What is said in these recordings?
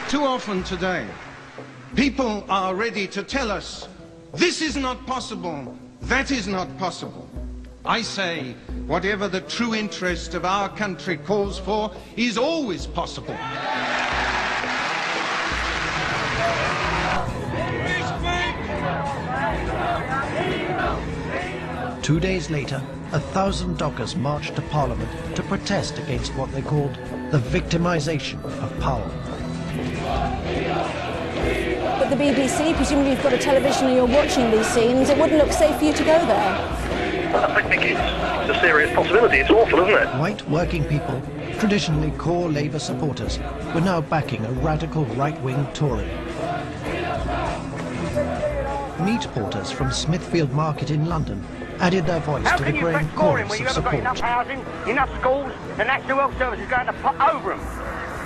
Too often today, people are ready to tell us, this is not possible, that is not possible. I say, whatever the true interest of our country calls for is always possible. 2 days later, 1,000 dockers marched to Parliament to protest against what they called the victimisation of power. But the BBC, presumably you've got a television and you're watching these scenes, it wouldn't look safe for you to go there. I think it's a serious possibility. It's awful, isn't it? White working people, traditionally core Labour supporters, were now backing a radical right-wing Tory. Meat porters from Smithfield Market in London added their voice to the growing chorus of support. Enough housing, enough schools, the National Health Service is going to put over them.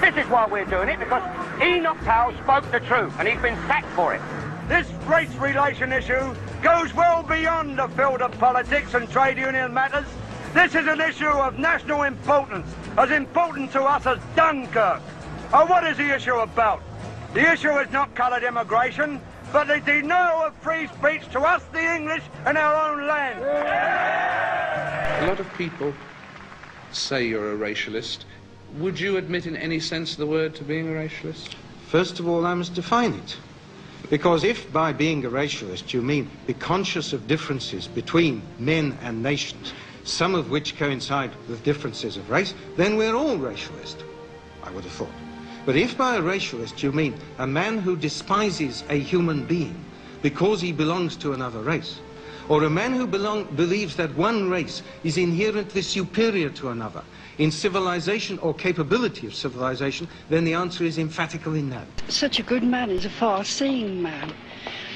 This is why we're doing it, because Enoch Powell spoke the truth, and he's been sacked for it. This race relation issue goes well beyond the field of politics and trade union matters. This is an issue of national importance, as important to us as Dunkirk. And what is the issue about? The issue is not coloured immigration, but the denial of free speech to us, the English, in our own land. A lot of people say you're a racialist. Would you admit in any sense of the word to being a racialist? First of all, I must define it. Because if by being a racialist you mean be conscious of differences between men and nations, some of which coincide with differences of race, then we're all racialist, I would have thought. But if by a racialist you mean a man who despises a human being because he belongs to another race, or a man who believes that one race is inherently superior to another in civilization or capability of civilization, then the answer is emphatically no. Such a good man is a far-seeing man,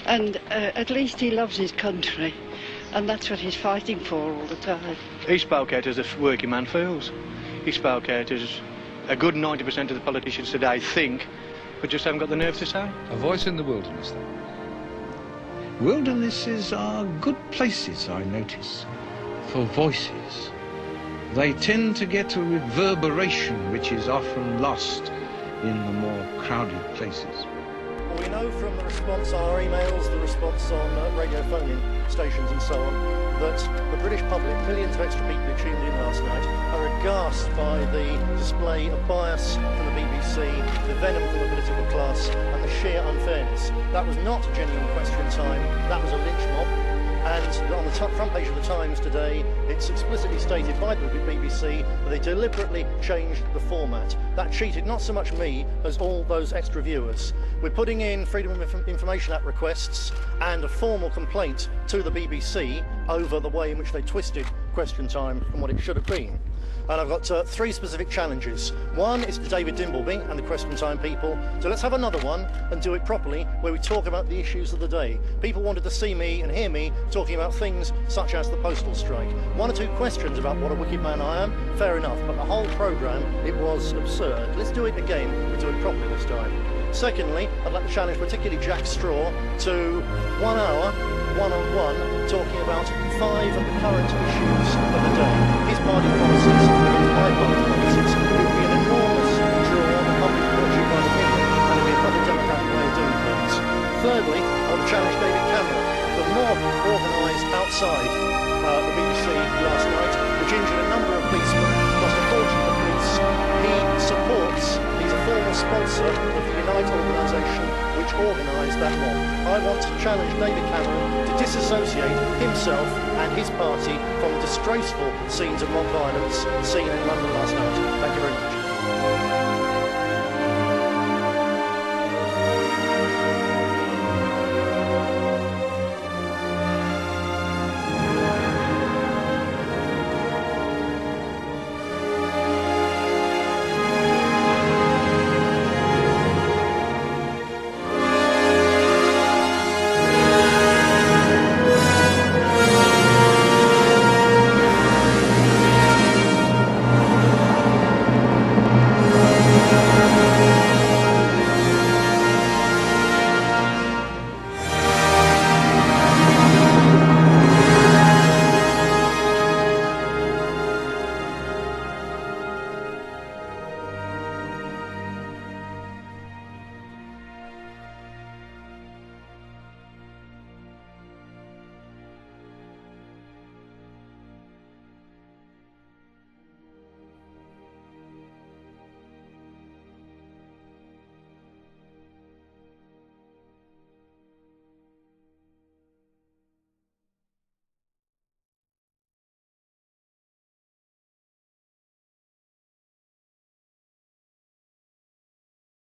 and at least he loves his country, and that's what he's fighting for all the time. He spoke out as a working man feels. He spoke out as a good 90% of the politicians today think, but just haven't got the nerve to say. A voice in the wilderness, then. Wildernesses are good places, I notice, for voices. They tend to get a reverberation which is often lost in the more crowded places. Well, we know from the response on our emails, the response on radio phone-in stations and so on, that the British public, millions of extra people who tuned in last night, are aghast by the display of bias from the BBC, the venom from the political class, and the sheer unfairness. That was not a genuine question time, that was a lynch mob. And on the front page of the Times today, it's explicitly stated by the BBC that they deliberately changed the format. That cheated not so much me as all those extra viewers. We're putting in Freedom of Information Act requests and a formal complaint to the BBC over the way in which they twisted question time from what it should have been. And I've got 3 specific challenges. One is to David Dimbleby and the Question Time people. So let's have another one and do it properly, where we talk about the issues of the day. People wanted to see me and hear me talking about things such as the postal strike. 1 or 2 questions about what a wicked man I am, fair enough, but the whole programme, it was absurd. Let's do it again, we do it properly this time. Secondly, I'd like to challenge particularly Jack Straw to 1 hour, one-on-one, talking about 5 of the current issues of the day. His party policies, my party policies. It would be an enormous draw on the public watching by the people, and it would be a proper democratic way of doing things. Thirdly, I want to challenge David Cameron. The mob organised outside the BBC last night, which injured a number of policemen, lost a fortune to the police. He supports, he's a former sponsor of the Unite organisation, which organised that mob. I want to challenge David Cameron to disassociate himself and his party from the disgraceful scenes of mob violence seen in London last night. Thank you very much.